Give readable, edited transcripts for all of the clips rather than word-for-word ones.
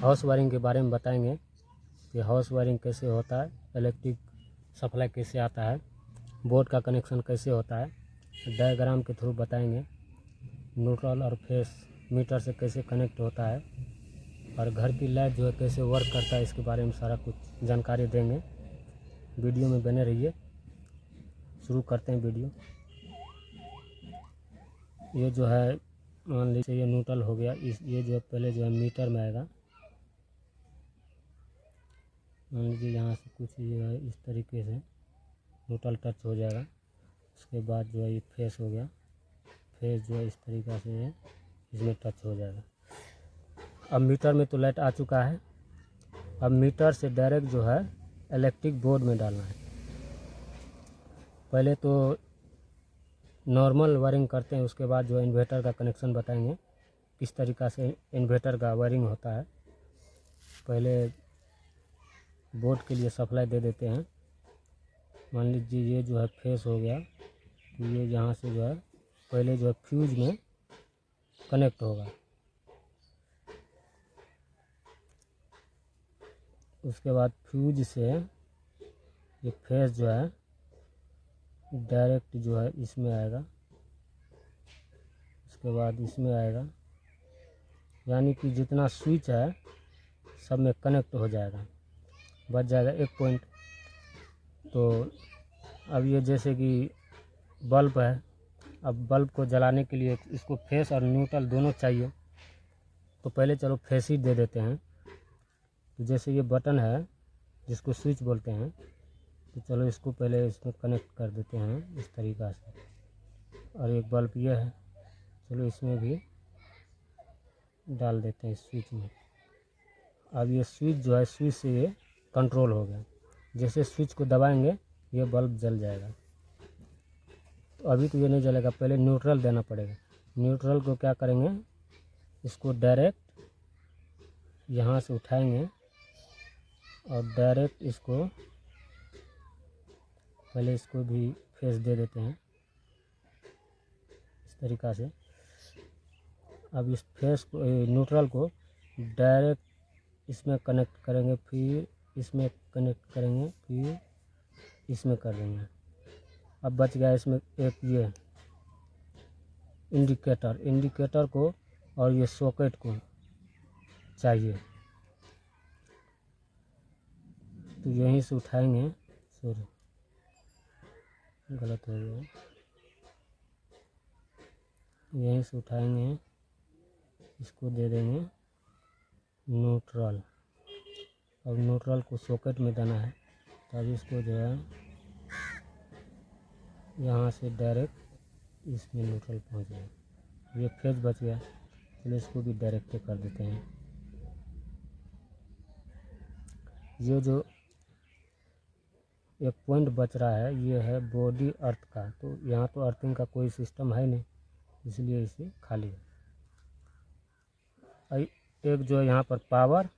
House wiring के बारे में बताएंगे कि हाउस वायरिंग कैसे होता है, इलेक्ट्रिक सप्लाई कैसे आता है, बोर्ड का कनेक्शन कैसे होता है, डायग्राम के थ्रू बताएंगे। न्यूट्रल और फेस मीटर से कैसे कनेक्ट होता है और घर की लाइट जो है कैसे वर्क करता है, इसके बारे में सारा कुछ जानकारी देंगे। वीडियो में बने रहिए। शुरू करते हैं वीडियो। ये जो है मान लीजिए ये न्यूट्रल हो गया। ये जो है पहले जो है मीटर में आएगा। मान लीजिए यहाँ से कुछ ये है इस तरीके से न्यूट्रल टच हो जाएगा। उसके बाद जो है ये फेस हो गया। फेस जो है इस तरीक़ा से इसमें टच हो जाएगा। अब मीटर में तो लाइट आ चुका है। अब मीटर से डायरेक्ट जो है इलेक्ट्रिक बोर्ड में डालना है। पहले तो नॉर्मल वायरिंग करते हैं, उसके बाद जो है इन्वर्टर का कनेक्शन बताएंगे किस तरीक़ा से इन्वर्टर का वायरिंग होता है। पहले बोर्ड के लिए सप्लाई दे देते हैं। मान लीजिए ये जो है फेस हो गया, तो ये यहाँ से जो है पहले जो है फ्यूज में कनेक्ट होगा। उसके बाद फ्यूज से ये फेस जो है डायरेक्ट जो है इसमें आएगा। उसके बाद इसमें आएगा, यानी कि जितना स्विच है सब में कनेक्ट हो जाएगा, बच जाएगा एक पॉइंट। तो अब ये जैसे कि बल्ब है, अब बल्ब को जलाने के लिए इसको फेस और न्यूट्रल दोनों चाहिए। तो पहले चलो फेस ही दे देते हैं। तो जैसे ये बटन है जिसको स्विच बोलते हैं, तो चलो इसको पहले इसमें कनेक्ट कर देते हैं इस तरीक़ा से। और एक बल्ब ये है, चलो इसमें भी डाल देते हैं स्विच में। अब ये स्विच जो है स्विच से ये कंट्रोल हो गया। जैसे स्विच को दबाएंगे ये बल्ब जल जाएगा। तो अभी तो ये नहीं जलेगा, पहले न्यूट्रल देना पड़ेगा। न्यूट्रल को क्या करेंगे, इसको डायरेक्ट यहाँ से उठाएंगे और डायरेक्ट इसको पहले इसको भी फेस दे देते हैं इस तरीक़ा से। अब इस फेस को न्यूट्रल को डायरेक्ट इसमें कनेक्ट करेंगे, फिर इसमें कनेक्ट करेंगे, फिर इसमें कर देंगे। अब बच गया इसमें एक ये इंडिकेटर को और ये सॉकेट को चाहिए। तो यहीं से उठाएंगे, सॉरी गलत हो गया, यहीं से उठाएंगे, इसको दे देंगे न्यूट्रल। अब न्यूट्रल को सॉकेट में देना है। तब इसको जो है यहाँ से डायरेक्ट इसमें न्यूट्रल पहुँच गया। ये फेज बच गया, चलिए इसको भी डायरेक्ट कर देते हैं। ये जो एक पॉइंट बच रहा है ये है बॉडी अर्थ का। तो यहाँ तो अर्थिंग का कोई सिस्टम है नहीं, इसलिए इसे खाली है। एक जो है यहाँ पर पावर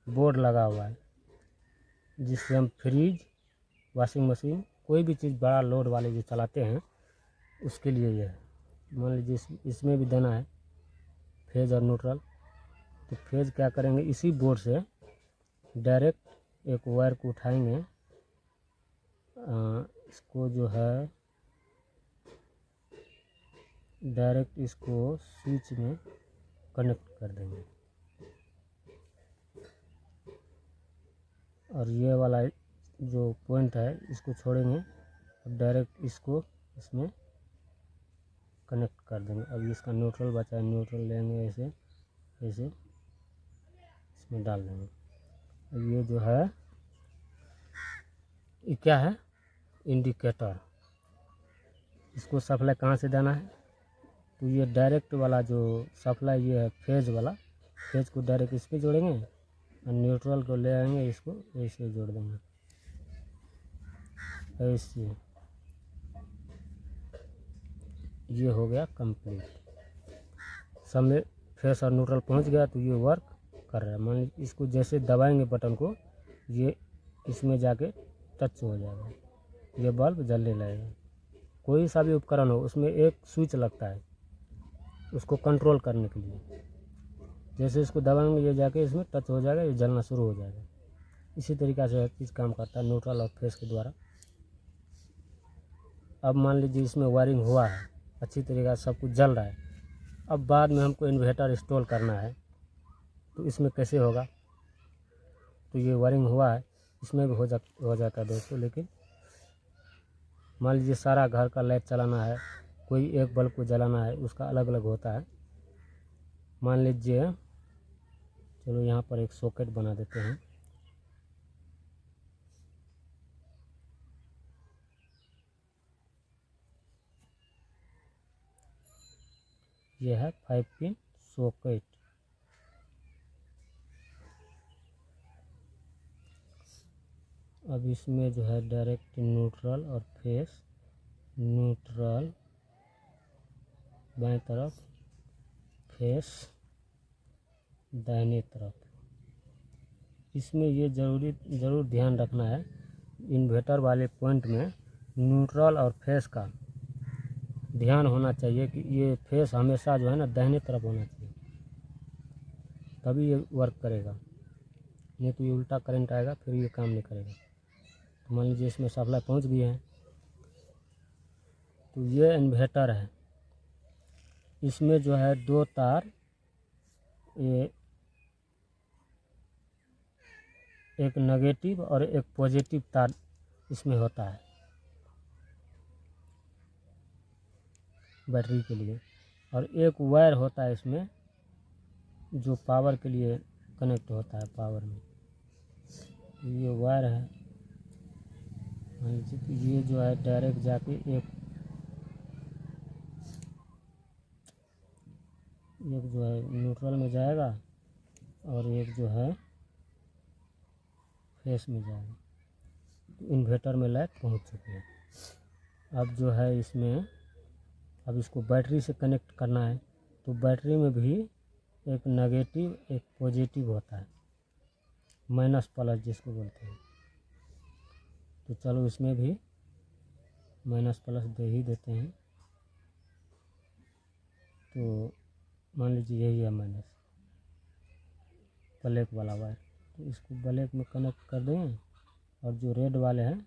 बोर्ड लगा हुआ है, जिससे हम फ्रिज, वॉशिंग मशीन, कोई भी चीज़ बड़ा लोड वाले जो चलाते हैं उसके लिए ये है। मान लीजिए इसमें भी देना है फेज और न्यूट्रल। तो फेज क्या करेंगे, इसी बोर्ड से डायरेक्ट एक वायर को उठाएंगे, इसको जो है डायरेक्ट इसको स्विच में कनेक्ट कर देंगे। और ये वाला जो पॉइंट है इसको छोड़ेंगे, अब डायरेक्ट इसको इसमें कनेक्ट कर देंगे। अब इसका न्यूट्रल बचा है, न्यूट्रल लेंगे ऐसे ऐसे इसमें डाल देंगे। अब ये जो है ये क्या है, इंडिकेटर। इसको सप्लाई कहाँ से देना है, तो ये डायरेक्ट वाला जो सप्लाई ये है फेज वाला, फेज को डायरेक्ट इस पर जोड़ेंगे और न्यूट्रल को ले आएंगे, इसको ऐसे जोड़ देंगे ऐसे। ये हो गया कंप्लीट। सब में फेस और न्यूट्रल पहुंच गया, तो ये वर्क कर रहा है। मान लीजिए इसको जैसे दबाएंगे बटन को, ये इसमें जाके टच हो जाएगा, ये बल्ब जलने लगेगा। कोई सा भी उपकरण हो उसमें एक स्विच लगता है उसको कंट्रोल करने के लिए। जैसे इसको दबाएंगे ये जाके इसमें टच हो जाएगा, ये जलना शुरू हो जाएगा। इसी तरीक़ा से हर चीज़ काम करता है न्यूट्रल और फेस के द्वारा। अब मान लीजिए इसमें वायरिंग हुआ है, अच्छी तरीक़ा से सब कुछ जल रहा है। अब बाद में हमको इन्वर्टर इंस्टॉल करना है, तो इसमें कैसे होगा? तो ये वायरिंग हुआ है, इसमें भी हो जाता है दोस्तों। लेकिन मान लीजिए सारा घर का लाइट चलाना है, कोई एक बल्ब को जलाना है, उसका अलग अलग होता है। मान लीजिए चलो यहाँ पर एक सॉकेट बना देते हैं। ये है 5 पिन सॉकेट। अब इसमें जो है डायरेक्ट न्यूट्रल और फेस, न्यूट्रल बाएं तरफ, फेस दाहिने तरफ। इसमें ये ज़रूर ध्यान रखना है, इन्वर्टर वाले पॉइंट में न्यूट्रल और फेस का ध्यान होना चाहिए कि ये फेस हमेशा जो है ना दाहिने तरफ होना चाहिए, तभी ये वर्क करेगा। नहीं तो ये उल्टा करंट आएगा, फिर ये काम नहीं करेगा। तो मान लीजिए इसमें सप्लाई पहुंच गई है, तो ये इन्वर्टर है। इसमें जो है 2 तार, ये एक नेगेटिव और एक पॉजिटिव तार इसमें होता है बैटरी के लिए, और एक वायर होता है इसमें जो पावर के लिए कनेक्ट होता है पावर में। ये वायर है, मान लीजिए कि ये जो है डायरेक्ट जाके एक जो है न्यूट्रल में जाएगा और एक जो है फेस में जाएगा। तो इन्वर्टर में लाइट पहुंच चुकी है। अब जो है इसमें, अब इसको बैटरी से कनेक्ट करना है, तो बैटरी में भी एक नेगेटिव एक पॉजिटिव होता है, माइनस प्लस जिसको बोलते हैं। तो चलो इसमें भी माइनस प्लस दे ही देते हैं। तो मान लीजिए यही है माइनस, ब्लैक वाला वायर, तो इसको ब्लैक में कनेक्ट कर देंगे, और जो रेड वाले हैं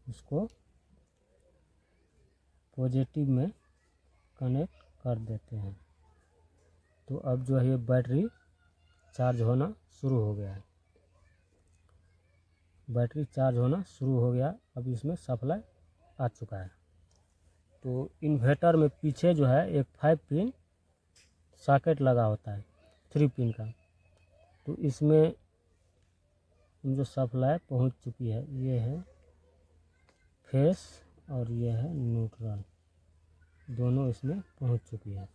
उसको पॉजिटिव में कनेक्ट कर देते हैं। तो अब जो है ये बैटरी चार्ज होना शुरू हो गया है, बैटरी चार्ज होना शुरू हो गया। अब इसमें सप्लाई आ चुका है। तो इन्वर्टर में पीछे जो है एक 5 पिन सॉकेट लगा होता है 3 पिन का, तो इसमें जो सप्लाई पहुंच चुकी है, ये है फेस और ये है न्यूट्रल, दोनों इसमें पहुंच चुकी है।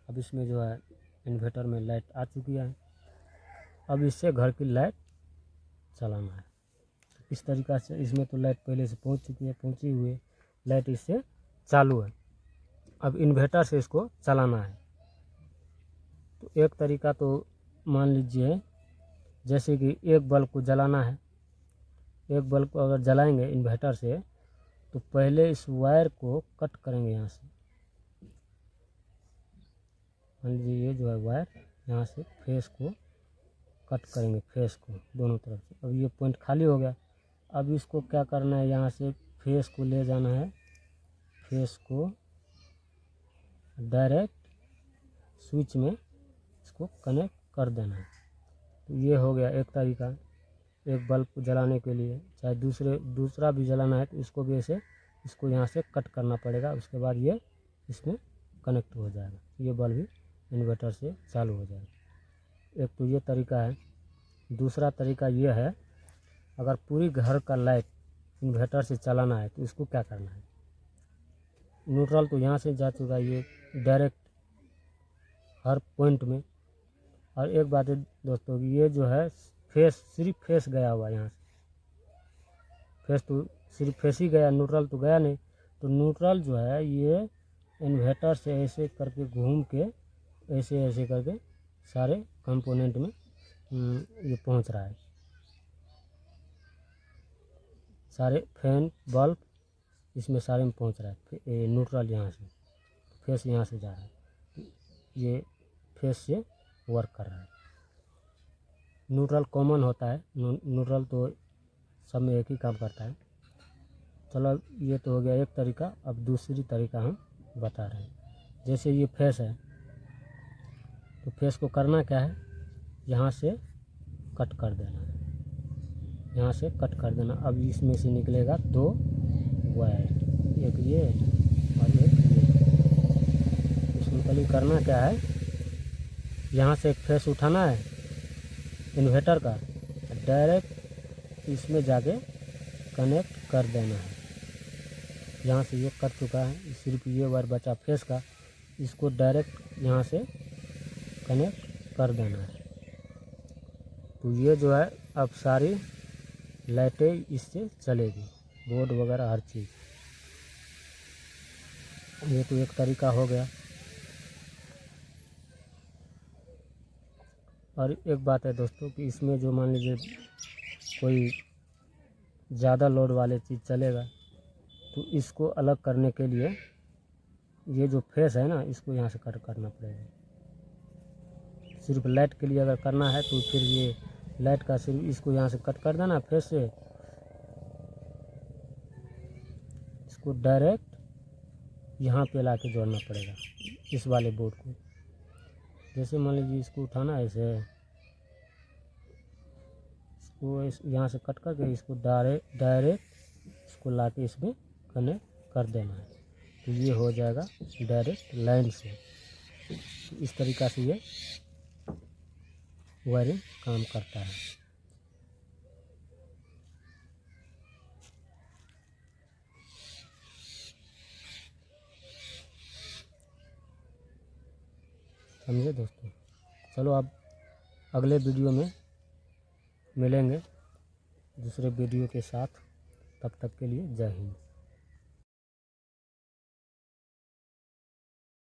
अब इसमें जो है इन्वर्टर में लाइट आ चुकी है। अब इससे घर की लाइट चलाना है। इस तरीक़ा से इसमें तो लाइट पहले से पहुंच चुकी है, पहुंची हुई है लाइट, इससे चालू है। अब इन्वर्टर से इसको चलाना है। तो एक तरीका तो मान लीजिए जैसे कि एक बल्ब को जलाना है, एक बल्ब को अगर जलाएंगे इन्वर्टर से, तो पहले इस वायर को कट करेंगे यहाँ से। मान लीजिए ये जो है वायर, यहाँ से फेस को कट करेंगे, फेस को दोनों तरफ से। अब ये पॉइंट खाली हो गया। अब इसको क्या करना है, यहाँ से फेस को ले जाना है, फेस को डायरेक्ट स्विच में इसको कनेक्ट कर देना है। तो ये हो गया एक तरीका, एक बल्ब को जलाने के लिए। चाहे दूसरा भी जलाना है तो इसको भी ऐसे, इसको यहाँ से कट करना पड़ेगा, उसके बाद ये इसमें कनेक्ट हो जाएगा, ये बल्ब भी इन्वर्टर से चालू हो जाएगा। एक तो ये तरीका है। दूसरा तरीका ये है, अगर पूरी घर का लाइट इन्वर्टर से चलाना है तो इसको क्या करना है, न्यूट्रल तो यहाँ से जा चुका है, ये डायरेक्ट हर पॉइंट में। और एक बात है दोस्तों, ये जो है फेस, सिर्फ फेस गया हुआ यहाँ से, फेस तो सिर्फ फेस ही गया, न्यूट्रल तो गया नहीं। तो न्यूट्रल जो है ये इन्वर्टर से ऐसे करके घूम के ऐसे ऐसे करके सारे कंपोनेंट में ये पहुंच रहा है। सारे फैन बल्ब इसमें सारे में पहुंच रहा है। न्यूट्रल यहाँ से, फेस यहाँ से जा रहा है, ये फेस से वर्क कर रहा है। न्यूट्रल कॉमन होता है, न्यूट्रल तो सब में एक ही काम करता है। चलो ये तो हो गया एक तरीका। अब दूसरी तरीका हम बता रहे हैं। जैसे ये फेस है, तो फेस को करना क्या है, यहाँ से कट कर देना है, यहाँ से कट कर देना। अब इसमें से निकलेगा दो वायर, एक ये और एक ये। सिंपली करना क्या है, यहाँ से एक फेस उठाना है इन्वर्टर का, डायरेक्ट इसमें जाके कनेक्ट कर देना है। यहाँ से ये कट चुका है, सिर्फ ये वायर बचा फेस का, इसको डायरेक्ट यहाँ से कनेक्ट कर देना है। तो ये जो है अब सारी लाइटें इससे चलेगी, बोर्ड वगैरह हर चीज़। ये तो एक तरीका हो गया। और एक बात है दोस्तों कि इसमें जो मान लीजिए कोई ज़्यादा लोड वाले चीज़ चलेगा, तो इसको अलग करने के लिए ये जो फेस है ना, इसको यहाँ से कट करना पड़ेगा। सिर्फ लाइट के लिए अगर करना है तो फिर ये लाइट का सिर्फ इसको यहाँ से कट कर देना फेस से, इसको डायरेक्ट यहाँ पे ला के जोड़ना पड़ेगा इस वाले बोर्ड को। जैसे मान लीजिए इसको उठाना है ऐसे, इसको यहाँ से कट करके इसको डायरेक्ट इसको ला के इसमें कनेक्ट कर देना है, तो ये हो जाएगा डायरेक्ट लाइन से। तो इस तरीक़ा से ये वायरिंग काम करता है। समझे दोस्तों। चलो अब अगले वीडियो में मिलेंगे दूसरे वीडियो के साथ। तब तक के लिए जय हिंद।